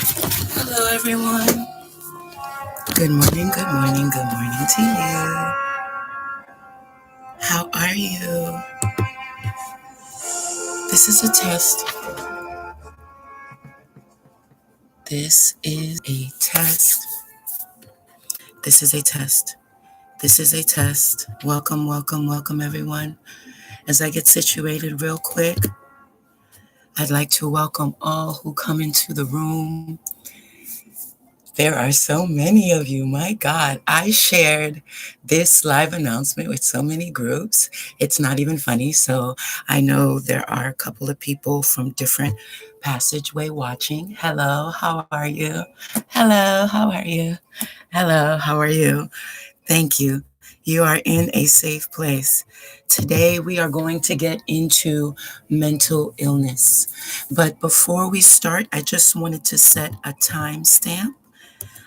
Hello, everyone. Good morning, good morning, good morning to you. How are you? This is a test. This is a test. This is a test. This is a test. Welcome, welcome, welcome, everyone. As I get situated real quick, I'd like to welcome all who come into the room. There are so many of you. My God, I shared this live announcement with so many groups. It's not even funny. So I know there are a couple of people from different passageway watching. Hello, how are you? Hello, how are you? Hello, how are you? Thank you. You are in a safe place. Today, we are going to get into mental illness. But before we start, I just wanted to set a timestamp.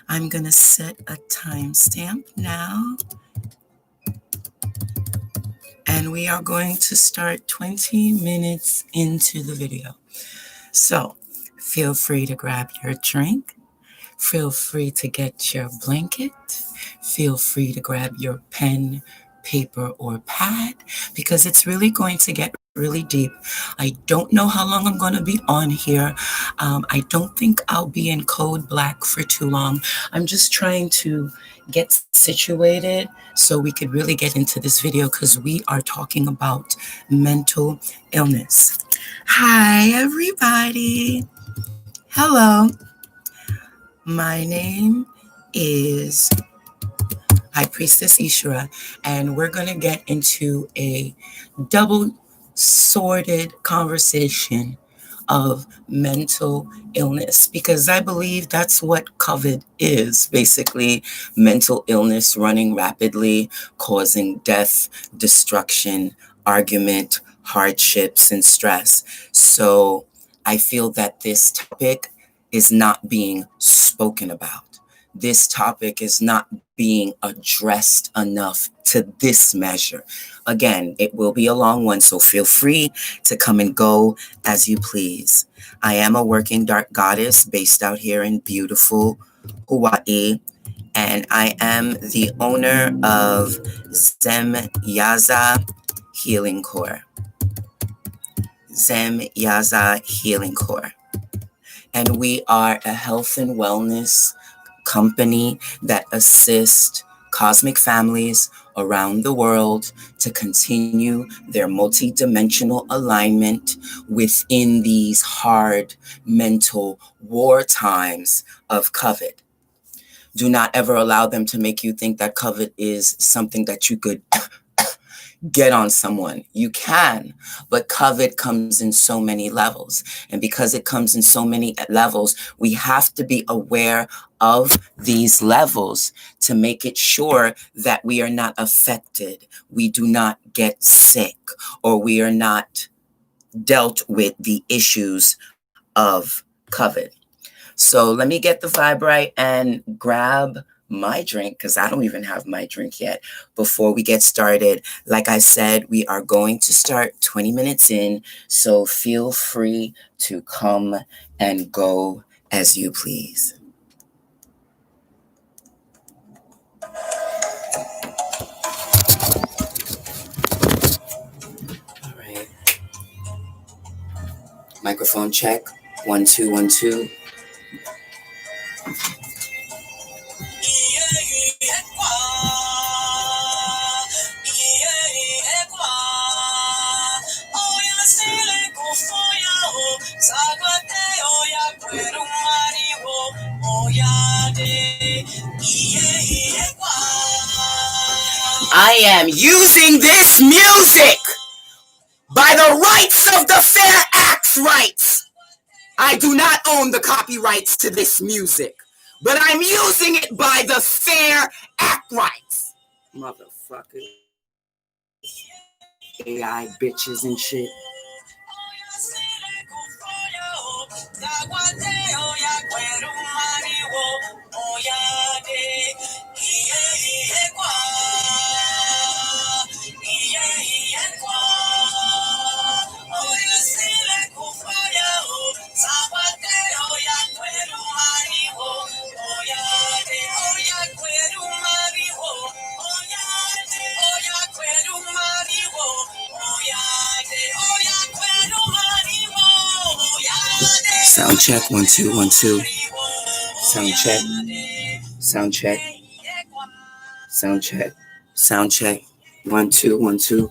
I'm going to set a timestamp now. And we are going to start 20 minutes into the video. So feel free to grab your drink. Feel free to get your blanket. Feel free to grab your pen, paper, or pad, because it's really going to get really deep. I don't know how long I'm going to be on here. I don't think I'll be in code black for too long. I'm just trying to get situated so we could really get into this video, because we are talking about mental illness. Hi, everybody. Hello. My name is High Priestess Ishura, and we're going to get into a double-sworded conversation of mental illness, because I believe that's what COVID is, basically mental illness running rapidly, causing death, destruction, argument, hardships, and stress. So I feel that this topic is not being spoken about. This topic is not being addressed enough to this measure. Again, it will be a long one, so feel free to come and go as you please. I am a working dark goddess based out here in beautiful Hawaii, and I am the owner of Zem Yaza Healing Core. Zem Yaza Healing Core. And we are a health and wellness company that assists cosmic families around the world to continue their multidimensional alignment within these hard mental war times of COVID. Do not ever allow them to make you think that COVID is something that you could get on someone. You can, but COVID comes in so many levels. And because it comes in so many levels, we have to be aware of these levels to make it sure that we are not affected, we do not get sick, or we are not dealt with the issues of COVID. So let me get the vibe right and grab my drink, because I don't even have my drink yet. Before we get started, like I said, we are going to start 20 minutes in, so feel free to come and go as you please. All right. Microphone check. 1 2 1 2. I am using this music by the rights of the Fair Acts rights. I do not own the copyrights to this music, but I'm using it by the Fair Act rights. Motherfucker. AI bitches and shit. Sound check, 1 2 1 2. Sound check. Sound check. Sound check. Sound check. 1 2 1 2.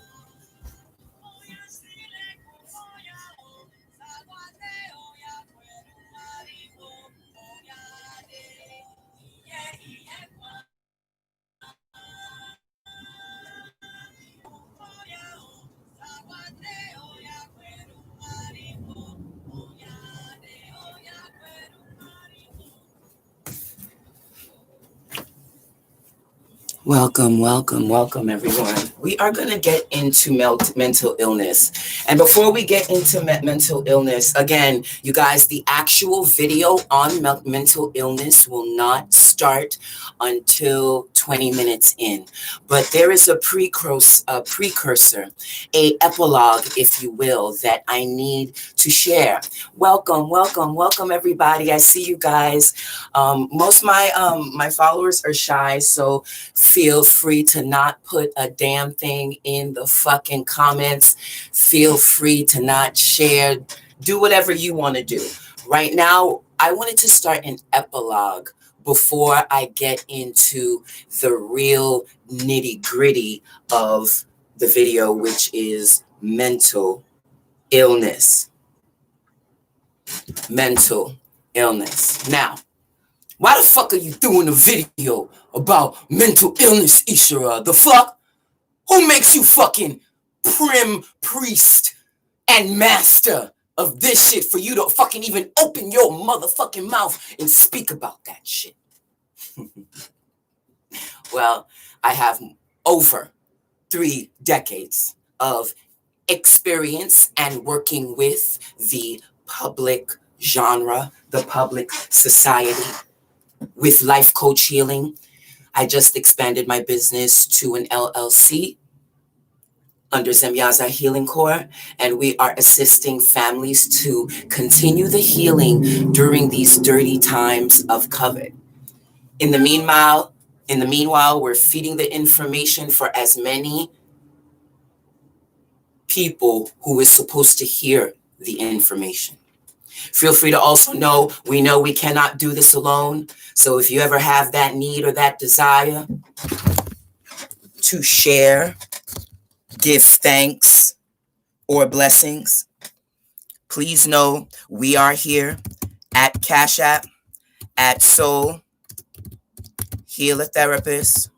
Welcome, welcome, welcome, everyone. We are going to get into mental illness. And before we get into mental illness, again, you guys, the actual video on mental illness will not start until 20 minutes in. But there is a precursor, a epilogue, if you will, that I need to share. Welcome, welcome, welcome, everybody. I see you guys. Most of my followers are shy, so feel free to not put a damn thing in the fucking comments. Feel free to not share. Do whatever you want to do. Right now, I wanted to start an epilogue before I get into the real nitty-gritty of the video, which is mental illness. Mental illness. Now, why the fuck are you doing a video about mental illness, Ishara? The fuck? Who makes you fucking prim priest and master of this shit for you to fucking even open your motherfucking mouth and speak about that shit? Well, I have over 3 decades of experience and working with the public genre, the public society, with life coach healing. I just expanded my business to an LLC under Zemyaza Healing Core, and we are assisting families to continue the healing during these dirty times of COVID. In the meanwhile, we're feeding the information for as many people who is supposed to hear the information. Feel free to also know we cannot do this alone. So if you ever have that need or that desire to share, give thanks or blessings, please know we are here at Cash App, at Soul Healer Therapist,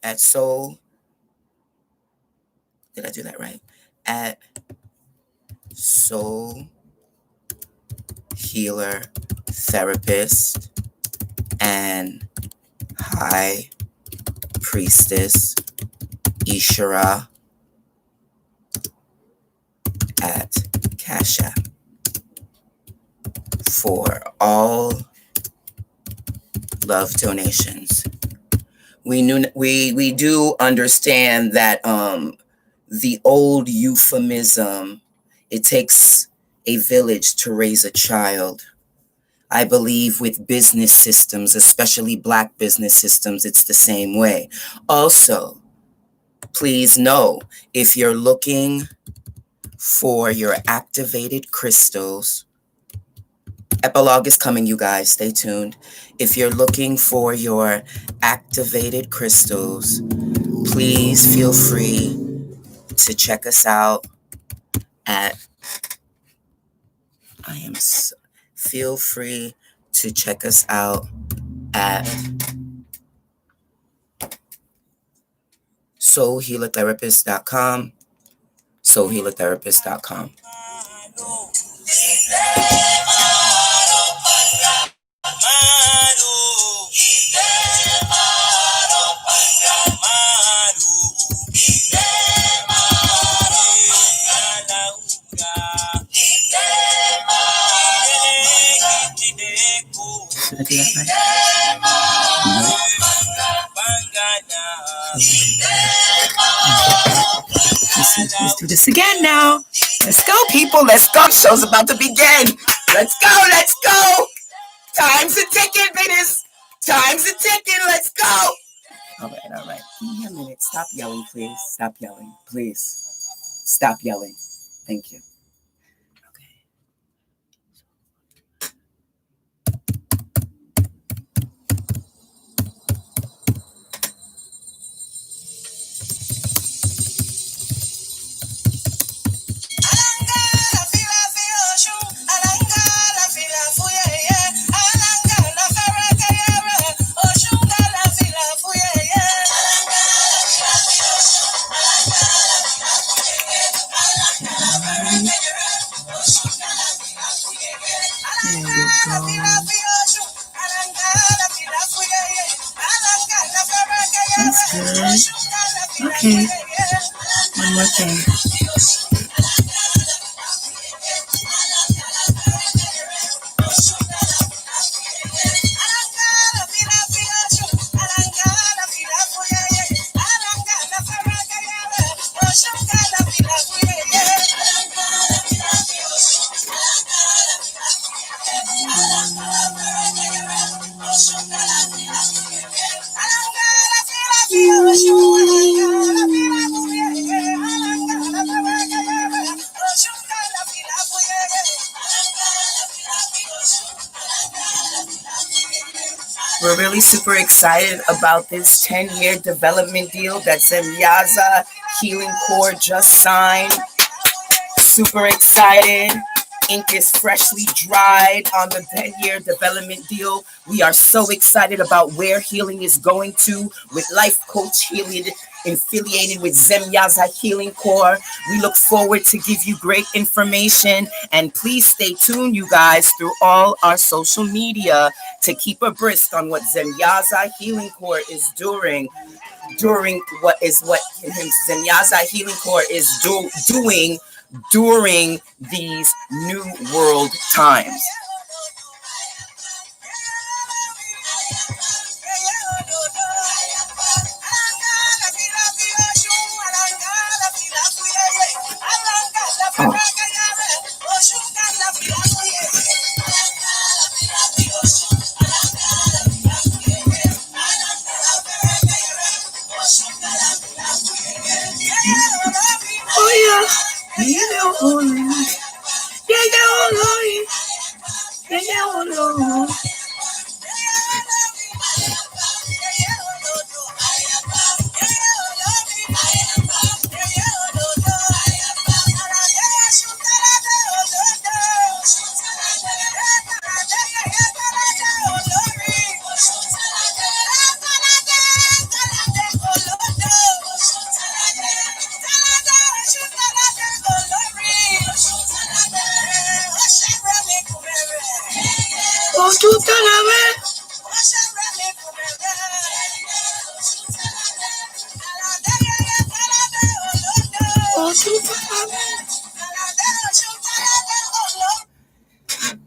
at Soul. Did I do that right? At Soul Healer Therapist and High Priestess Ishara at Cash App for all love donations. We do understand that the old euphemism, it takes a village to raise a child. I believe with business systems, especially Black business systems, it's the same way. Also, please know, if you're looking for your activated crystals, epilogue is coming, you guys, stay tuned. If you're looking for your activated crystals, please feel free to check us out at feel free to check us out at soulhealertherapist.com, soulhealertherapist.com. Should I do that right? Let's do this again now. Let's go, people. Let's go. Show's about to begin. Let's go. Let's go. Time's a ticking, bitches. Time's a ticking. Let's go. All right, all right. Give me a minute. Stop yelling, please. Stop yelling, please. Stop yelling. Thank you. Okay. That's good. Okay. One more thing. We're really super excited about this 10-year development deal that Zenyatta Healing Core just signed. Super excited. Ink is freshly dried on the 10-year development deal. We are so excited about where healing is going to with Life Coach Healing affiliated with Zenyatta Healing Core. We look forward to give you great information, and please stay tuned, you guys, through all our social media to keep abreast on what Zenyatta Healing Core is doing what Zenyatta Healing Core is doing during these new world times.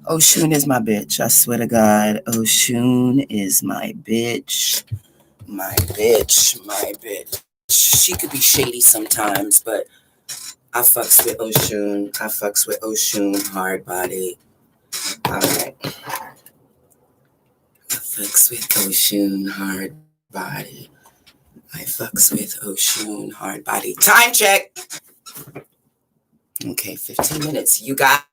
Oshun is my bitch. I swear to God, Oshun is my bitch. My bitch. My bitch. She could be shady sometimes, but I fucks with Oshun. I fucks with Oshun hard body. All right. I fucks with Oshun hard body. I fucks with Oshun hard body. Time check. Okay, 15 minutes. You guys,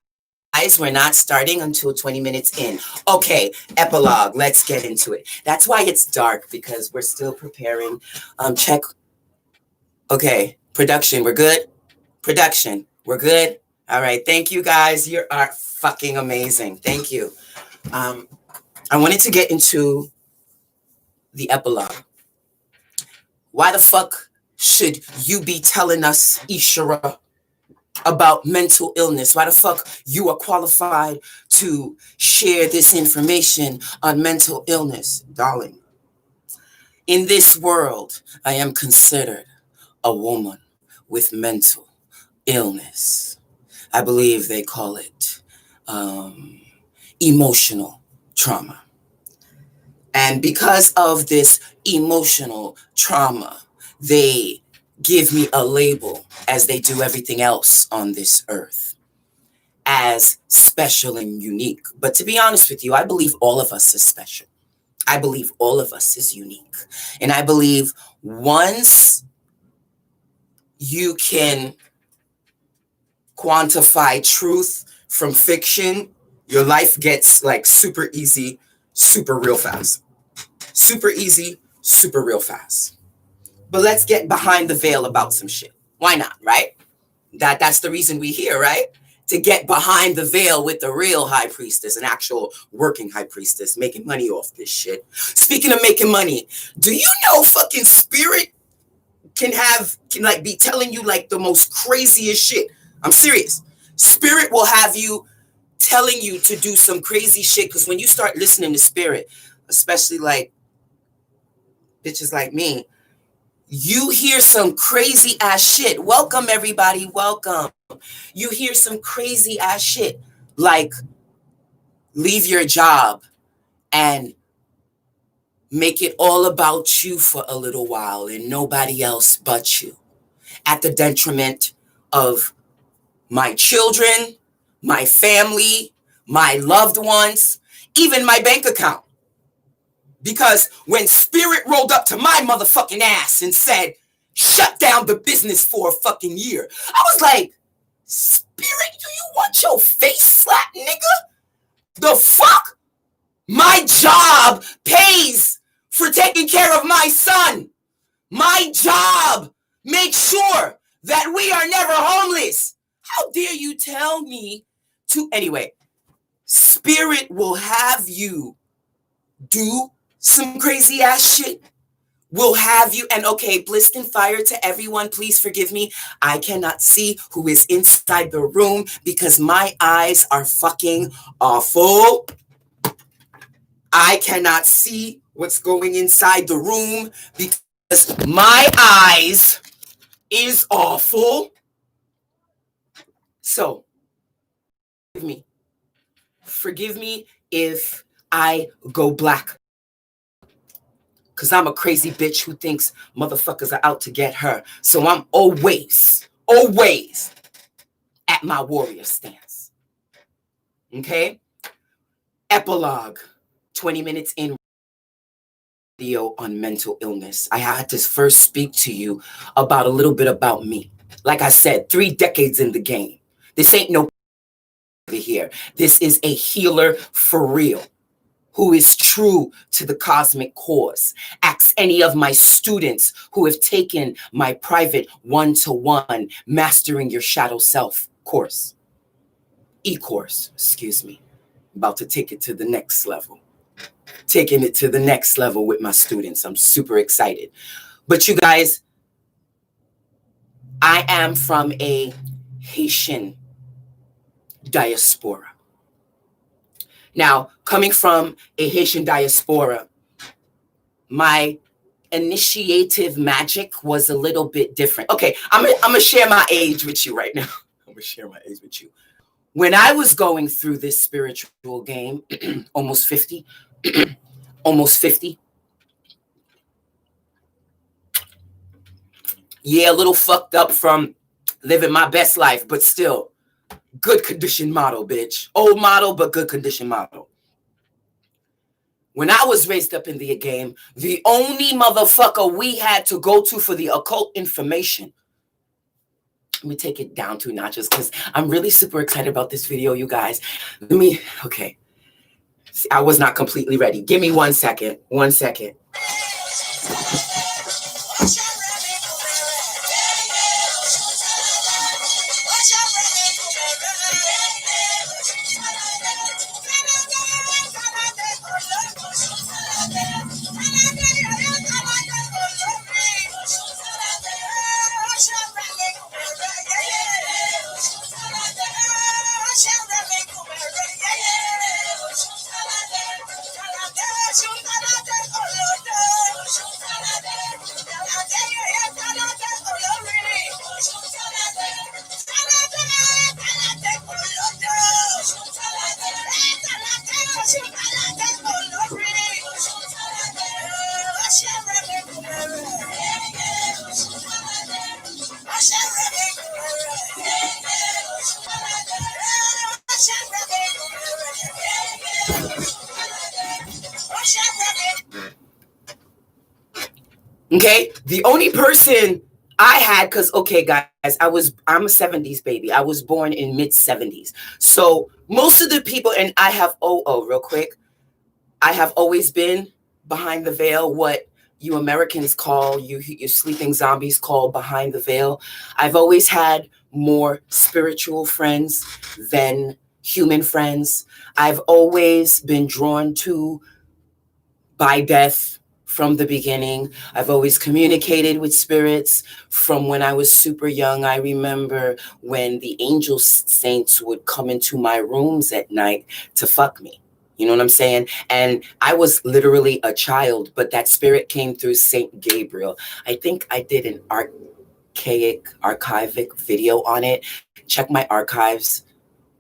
we're not starting until 20 minutes in. Okay, epilogue. Let's get into it. That's why it's dark, because we're still preparing. Check. Okay, production. We're good? Production. We're good? All right. Thank you, guys. You are fucking amazing. Thank you. I wanted to get into the epilogue. Why the fuck should you be telling us, Ishara, about mental illness? Why the fuck you are qualified to share this information on mental illness? Darling, in this world, I am considered a woman with mental illness. I believe they call it emotional trauma. And because of this emotional trauma, they give me a label, as they do everything else on this earth, as special and unique. But to be honest with you, I believe all of us are special. I believe all of us is unique. And I believe once you can quantify truth from fiction, your life gets like super easy, super real fast. Super easy, super real fast. But let's get behind the veil about some shit. Why not, right? That's the reason we here, right? To get behind the veil with the real high priestess, an actual working high priestess, making money off this shit. Speaking of making money, do you know fucking spirit can like be telling you like the most craziest shit? I'm serious. Spirit will have you telling you to do some crazy shit, because when you start listening to spirit, especially like bitches like me, you hear some crazy ass shit. Welcome, everybody. Welcome. You hear some crazy ass shit like leave your job and make it all about you for a little while and nobody else but you, at the detriment of my children, my family, my loved ones, even my bank account. Because when spirit rolled up to my motherfucking ass and said, shut down the business for a fucking year, I was like, spirit, do you want your face slapped, nigga? The fuck? My job pays for taking care of my son. My job makes sure that we are never homeless. How dare you tell me to? Anyway, spirit will have you do some crazy ass shit. Will have you, and okay, blissed and fire to everyone, please forgive me. I cannot see who is inside the room because my eyes are fucking awful. I cannot see what's going inside the room because my eyes is awful. So, forgive me if I go black, because I'm a crazy bitch who thinks motherfuckers are out to get her. So I'm always at my warrior stance. Okay? Epilogue, 20 minutes in video on mental illness. I had to first speak to you about a little bit about me. Like I said, 3 decades in the game. This ain't no here. This is a healer for real, who is true to the cosmic cause. Ask any of my students who have taken my private one-to-one Mastering Your Shadow Self course. E-course, excuse me. About to take it to the next level. Taking it to the next level with my students. I'm super excited. But you guys, I am from a Haitian diaspora. Now, coming from a Haitian diaspora, my initiative magic was a little bit different. Okay, I'm gonna share my age with you right now. I'm gonna share my age with you. When I was going through this spiritual game, almost 50, almost 50. Yeah, a little fucked up from living my best life, but still, good condition model, bitch. Old model, but good condition model. When I was raised up in the game, the only motherfucker we had to go to for the occult information. Let me take it down 2 notches because I'm really super excited about this video, you guys. Okay. See, I was not completely ready. Give me 1 second. 1 second. Okay, the only person I had, because okay, guys, I'm a 70s baby. I was born in mid 70s. So most of the people, and I have real quick, I have always been behind the veil, what you Americans call, you sleeping zombies call behind the veil. I've always had more spiritual friends than human friends. I've always been drawn to by death from the beginning. I've always communicated with spirits from when I was super young. I remember when the angel saints would come into my rooms at night to fuck me. You know what I'm saying? And I was literally a child, but that spirit came through Saint Gabriel. I think I did an archivic video on it. Check my archives.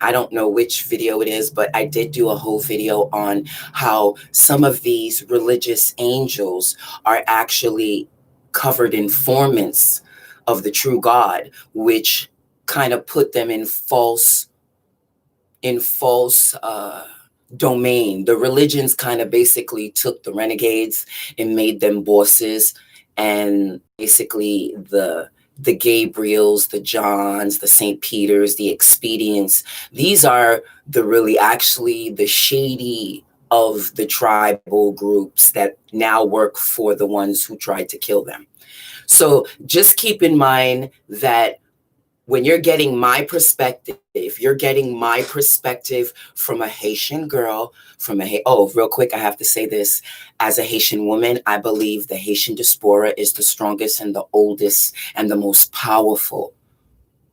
I don't know which video it is, but I did do a whole video on how some of these religious angels are actually covered informants of the true God, which kind of put them in false domain. The religions kind of basically took the renegades and made them bosses, and basically the Gabriels, the Johns, the St. Peters, the expedients. These are actually the shady of the tribal groups that now work for the ones who tried to kill them. So just keep in mind that when you're getting my perspective, you're getting my perspective from a Haitian girl, real quick, I have to say this. As a Haitian woman, I believe the Haitian diaspora is the strongest and the oldest and the most powerful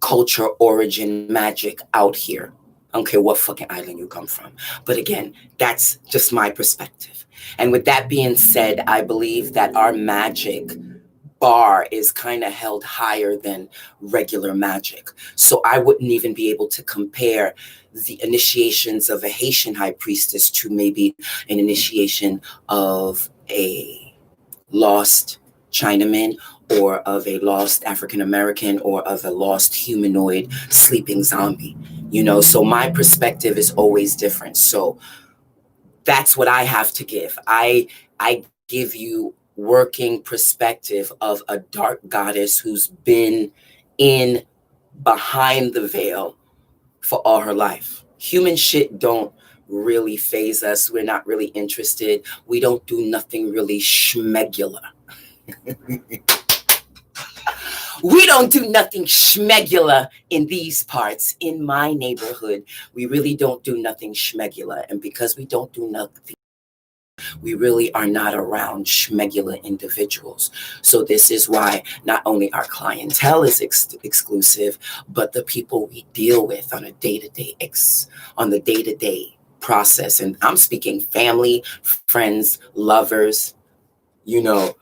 culture origin magic out here. I don't care what fucking island you come from. But again, that's just my perspective. And with that being said, I believe that our magic bar is kind of held higher than regular magic. So I wouldn't even be able to compare the initiations of a Haitian high priestess to maybe an initiation of a lost Chinaman or of a lost African American or of a lost humanoid sleeping zombie. So my perspective is always different. So that's what I have to give. I give you working perspective of a dark goddess who's been in behind the veil for all her life. Human shit don't really phase us. We're not really interested. We don't do nothing really schmegular. We don't do nothing schmegular in these parts. In my neighborhood, we really don't do nothing schmegular. And because we don't do nothing, we really are not around schmegular individuals. So this is why not only our clientele is exclusive, but the people we deal with on a day-to-day process. And I'm speaking family, friends, lovers,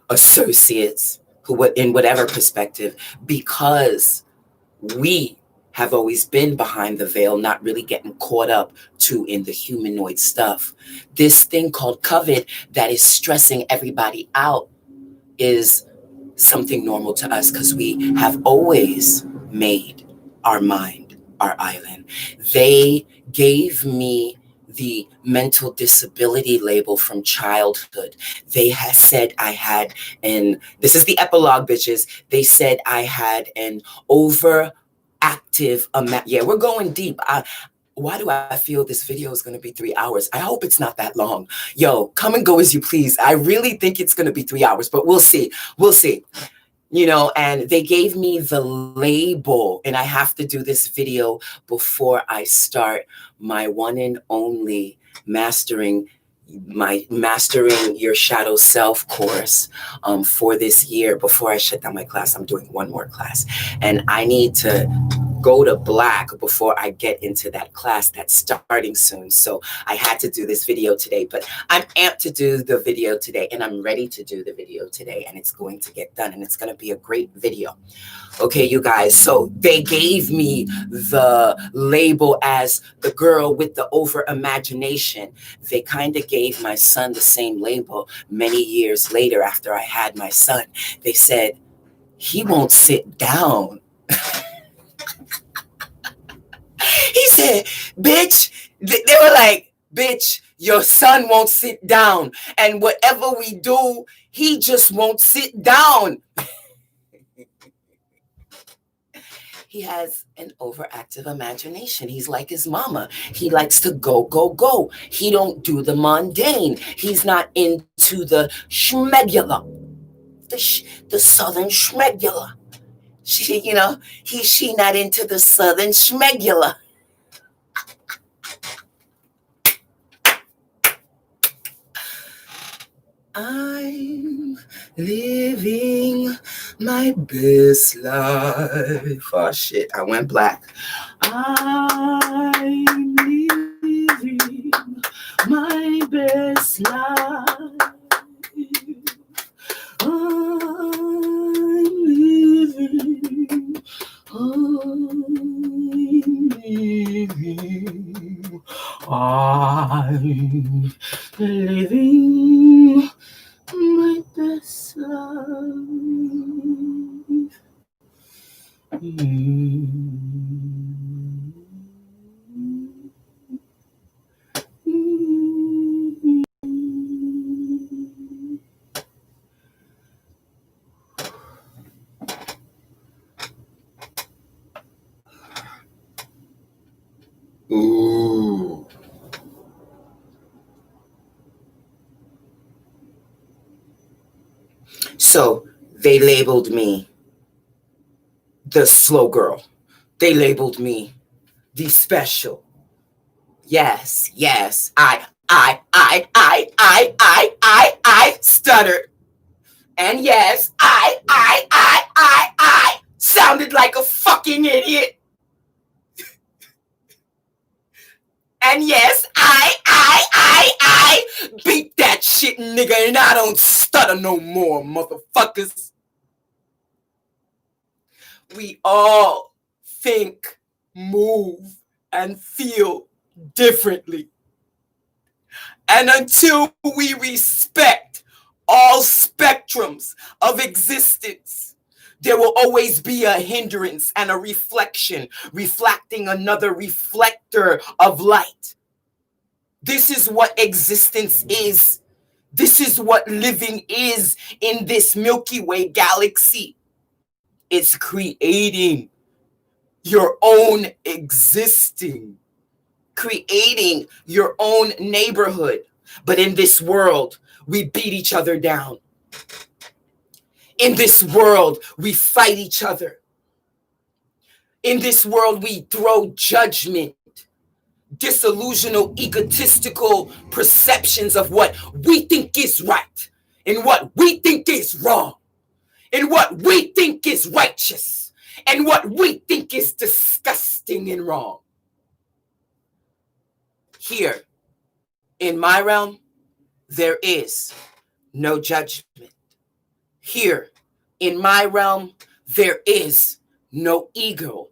associates, who in whatever perspective, because we have always been behind the veil, not really getting caught up too in the humanoid stuff. This thing called COVID that is stressing everybody out is something normal to us because we have always made our mind our island. They gave me the mental disability label from childhood. They had said I had, and this is the epilogue, bitches. They said I had an overactive yeah, we're going deep. Why do I feel this video is going to be 3 hours? I hope it's not that long. Yo, come and go as you please. I really think it's going to be 3 hours, but we'll see. We'll see. And they gave me the label, and I have to do this video before I start my one and only Mastering Your Shadow Self course for this year. Before I shut down my class, I'm doing one more class, and I need to go to black before I get into that class that's starting soon. So I had to do this video today, but I'm amped to do the video today, and I'm ready to do the video today, and it's going to get done, and it's going to be a great video. Okay, you guys, so they gave me the label as the girl with the over imagination. They kind of gave my son the same label many years later after I had my son. They said, he won't sit down. He said, bitch, they were like, bitch, Your son won't sit down. And whatever we do, he just won't sit down. He has an overactive imagination. He's like his mama. He likes to go, go, go. He don't do the mundane. He's not into the schmegula, the southern schmegula. She not into the southern schmegula. I'm living my best life. Oh shit, I went black. I'm living my best life. I'm living. I'm living my best life. Ooh. So they labeled me the slow girl. They labeled me the special. Yes, I stuttered. And yes, I sounded like a fucking idiot. And yes, I beat that shit, nigga, and I don't stutter no more, motherfuckers. We all think, move, and feel differently. And until we respect all spectrums of existence, there will always be a hindrance and a reflection, reflecting another reflector of light. This is what existence is. This is what living is in this Milky Way galaxy. It's creating your own existing, creating your own neighborhood. But in this world, we beat each other down. In this world, we fight each other. In this world, we throw judgment, disillusional, egotistical perceptions of what we think is right and what we think is wrong and what we think is righteous and what we think is disgusting and wrong. Here, in my realm, there is no judgment. Here, in my realm, there is no ego.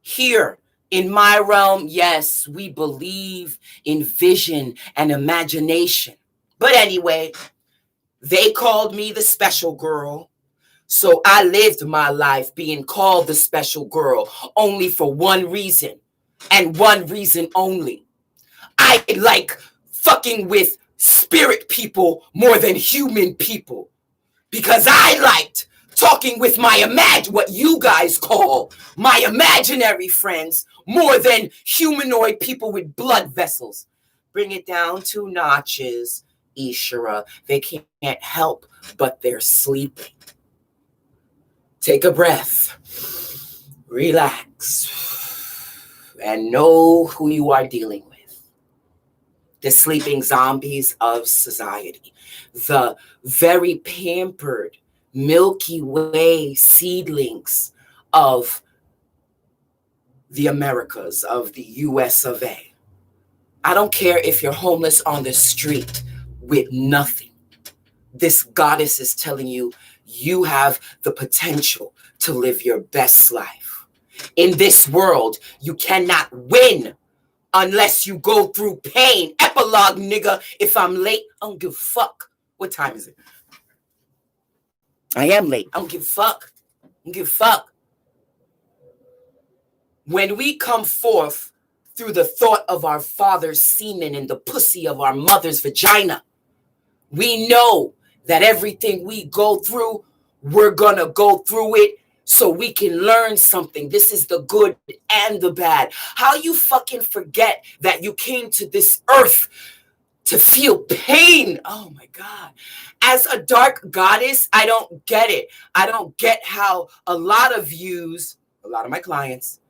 Here, in my realm, yes, we believe in vision and imagination. But anyway, they called me the special girl. So I lived my life being called the special girl only for one reason, and one reason only. I like fucking with spirit people more than human people, because I liked talking with my what you guys call my imaginary friends more than humanoid people with blood vessels. Bring it down 2 notches, Ishara. They can't help but they're sleeping. Take a breath, relax, and know who you are dealing with. The sleeping zombies of society, the very pampered Milky Way seedlings of the Americas, of the US of A. I don't care if you're homeless on the street with nothing. This goddess is telling you, you have the potential to live your best life. In this world, you cannot win unless you go through pain. Epilogue, nigga. If I'm late, I don't give a fuck. What time is it? I am late. I don't give a fuck. I don't give a fuck. When we come forth through the thought of our father's semen and the pussy of our mother's vagina. We know that everything we go through, we're gonna go through it so we can learn something. This is the good and the bad. How you fucking forget that you came to this earth to feel pain? Oh my God. As a dark goddess, I don't get it. I don't get how a lot of my clients,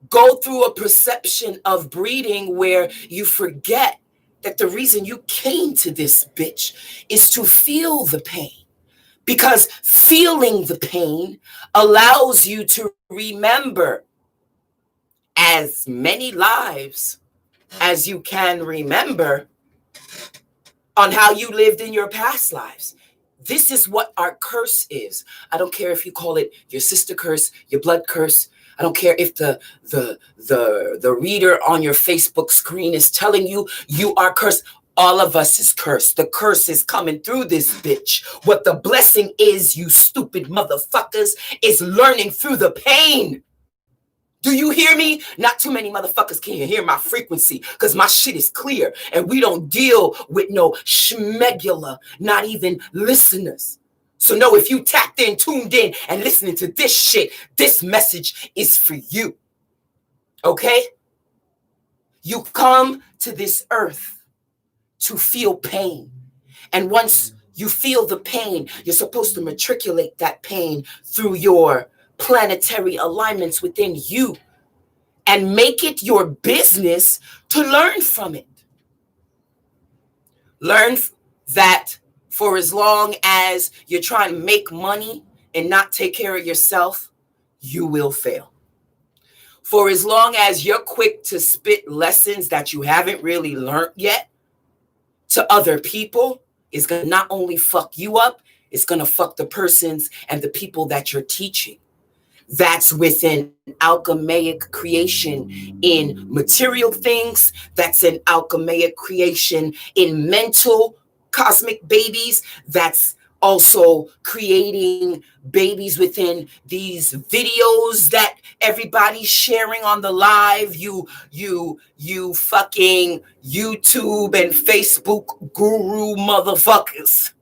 go through a perception of breeding where you forget that the reason you came to this bitch is to feel the pain. Because feeling the pain allows you to remember as many lives as you can remember on how you lived in your past lives. This is what our curse is. I don't care if you call it your sister curse, your blood curse. I don't care if the reader on your Facebook screen is telling you you are cursed. All of us is cursed. The curse is coming through this bitch. What the blessing is, you stupid motherfuckers, is learning through the pain. Do you hear me? Not too many motherfuckers can hear my frequency because my shit is clear and we don't deal with no schmegula, not even listeners. So no, if you tapped in, tuned in, and listening to this shit, this message is for you. Okay? You come to this earth to feel pain. And once you feel the pain, you're supposed to matriculate that pain through your planetary alignments within you and make it your business to learn from it. Learn that for as long as you're trying to make money and not take care of yourself, you will fail. For as long as you're quick to spit lessons that you haven't really learned yet to other people, it's going to not only fuck you up, it's going to fuck the persons and the people that you're teaching. That's within alchemaic creation in material things. That's an alchemaic creation in mental cosmic babies. That's also creating babies within these videos that everybody's sharing on the live. You fucking YouTube and Facebook guru motherfuckers.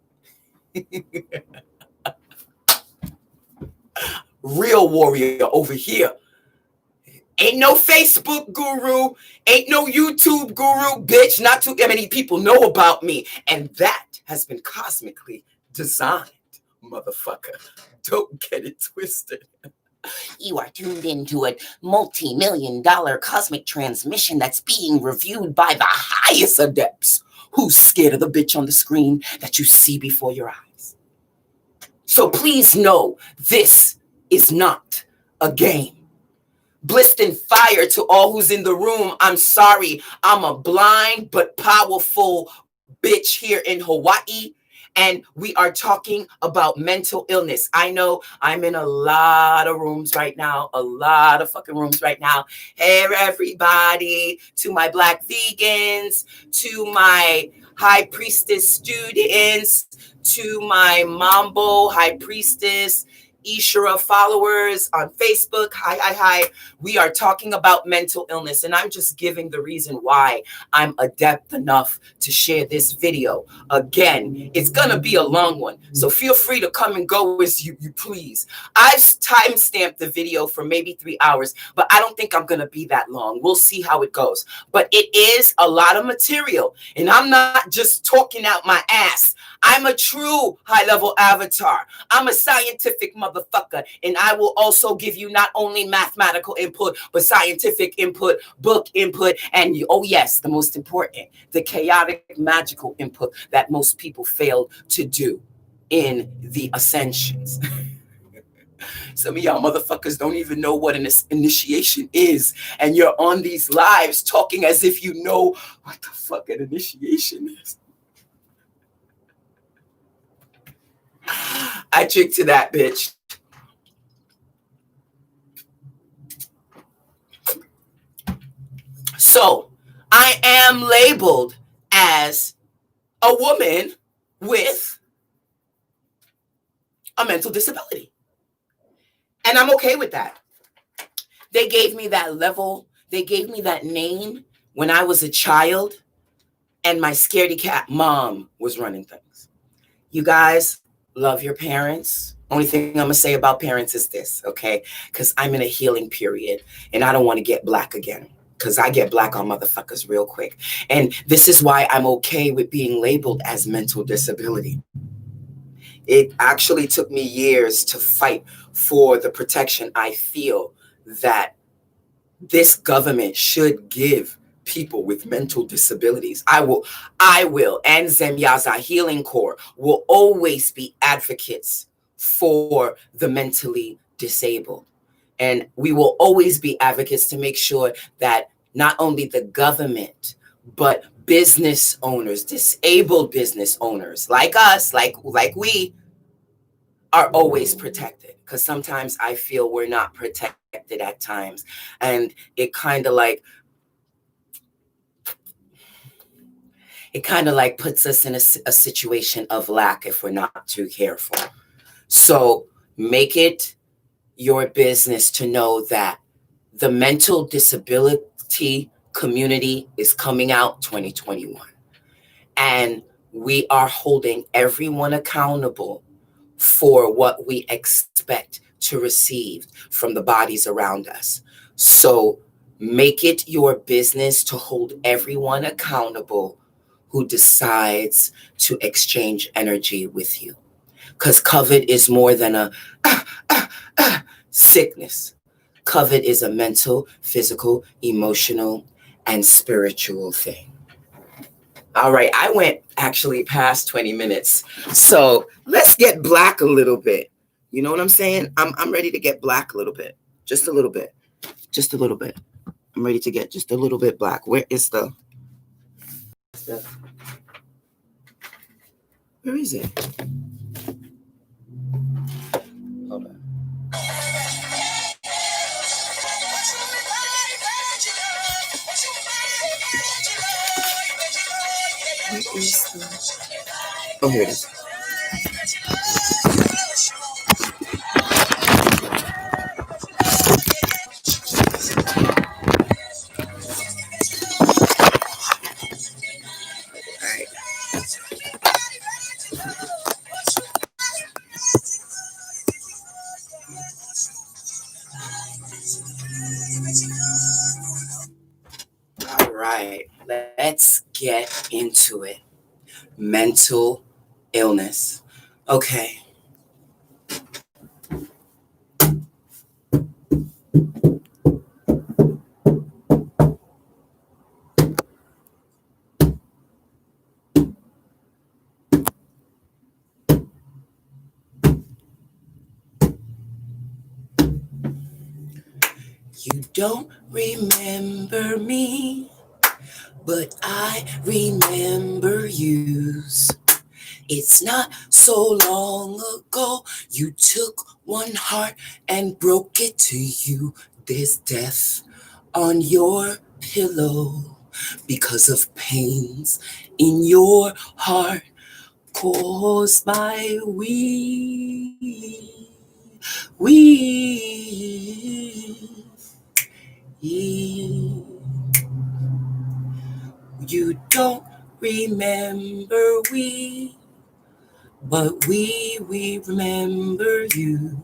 Real warrior over here. Ain't no Facebook guru, ain't no YouTube guru, bitch. Not too many people know about me. And that has been cosmically designed, motherfucker. Don't get it twisted. You are tuned into a multi-million-dollar cosmic transmission that's being reviewed by the highest adepts. Who's scared of the bitch on the screen that you see before your eyes? So please know this is not a game. Blissed and fire to all who's in the room. I'm sorry. I'm a blind but powerful bitch here in Hawaii. And we are talking about mental illness. I know I'm in a lot of rooms right now. A lot of fucking rooms right now. Hey, everybody. To my Black vegans. To my high priestess students. To my Mambo high priestess Ishara followers on Facebook. Hi. We are talking about mental illness, and I'm just giving the reason why I'm adept enough to share this video. Again, it's going to be a long one, so feel free to come and go as you please. I've time-stamped the video for maybe 3 hours, but I don't think I'm going to be that long. We'll see how it goes. But it is a lot of material, and I'm not just talking out my ass. I'm a true high-level avatar. I'm a scientific motherfucker, and I will also give you not only mathematical input, but scientific input, book input, and oh yes, the most important, the chaotic magical input that most people failed to do in the Ascensions. Some of y'all motherfuckers don't even know what an initiation is, and you're on these lives talking as if you know what the fuck an initiation is. I tricked to that, bitch. So, I am labeled as a woman with a mental disability. And I'm okay with that. They gave me that level. They gave me that name when I was a child, and my scaredy cat mom was running things. You guys love your parents. Only thing I'm gonna say about parents is this, okay? Because I'm in a healing period, and I don't want to get black again. Because I get black on motherfuckers real quick. And this is why I'm okay with being labeled as mental disability. It actually took me years to fight for the protection I feel that this government should give people with mental disabilities. And Zemyaza Healing Corps will always be advocates for the mentally disabled. And we will always be advocates to make sure that not only the government, but business owners, disabled business owners like us, like we, are always protected. Because sometimes I feel we're not protected at times. And it kind of like puts us in a situation of lack if we're not too careful. So make it your business to know that the mental disability community is coming out 2021. And we are holding everyone accountable for what we expect to receive from the bodies around us. So make it your business to hold everyone accountable who decides to exchange energy with you. Because COVID is more than a sickness. COVID is a mental, physical, emotional, and spiritual thing. All right, I went actually past 20 minutes. So let's get black a little bit. You know what I'm saying? I'm ready to get black a little bit. Just a little bit. Just a little bit. I'm ready to get just a little bit black. Where is the where is it? Hold on. Where is the... Oh, here it is. All right, let's get into it. Mental illness. Okay. You don't remember me, but I remember yous. It's not so long ago you took one heart and broke it to you. There's death on your pillow because of pains in your heart caused by we. You don't remember we, but we remember you.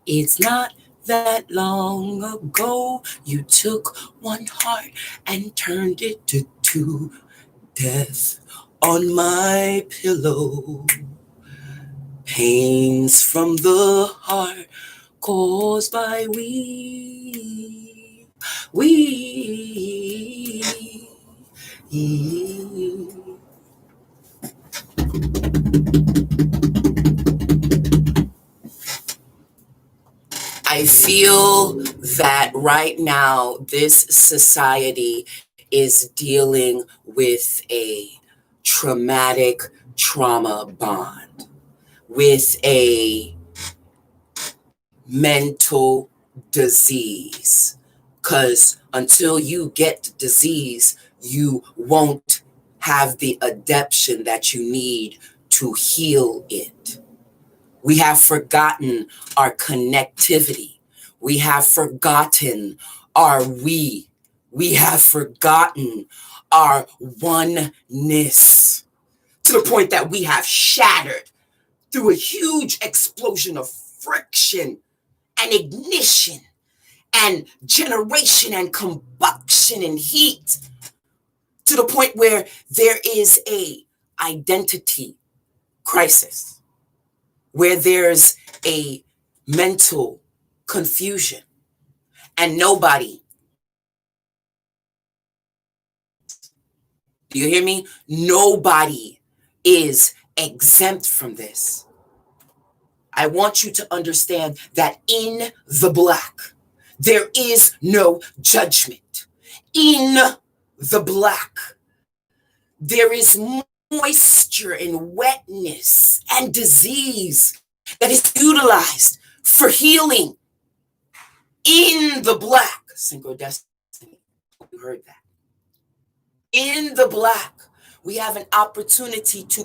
It's not that long ago you took one heart and turned it to two. Death on my pillow. Pains from the heart caused by we. I feel that right now this society is dealing with a traumatic trauma bond, with a mental disease. Because until you get disease, you won't have the adaptation that you need to heal it. We have forgotten our connectivity. We have forgotten our we. We have forgotten our oneness to the point that we have shattered through a huge explosion of friction and ignition and generation and combustion and heat to the point where there is a identity crisis, where there's a mental confusion, and nobody, do you hear me? Nobody is exempt from this. I want you to understand that in the black, there is no judgment. In the black, there is moisture and wetness and disease that is utilized for healing. In the black, synchrodestiny, you heard that. In the black, we have an opportunity to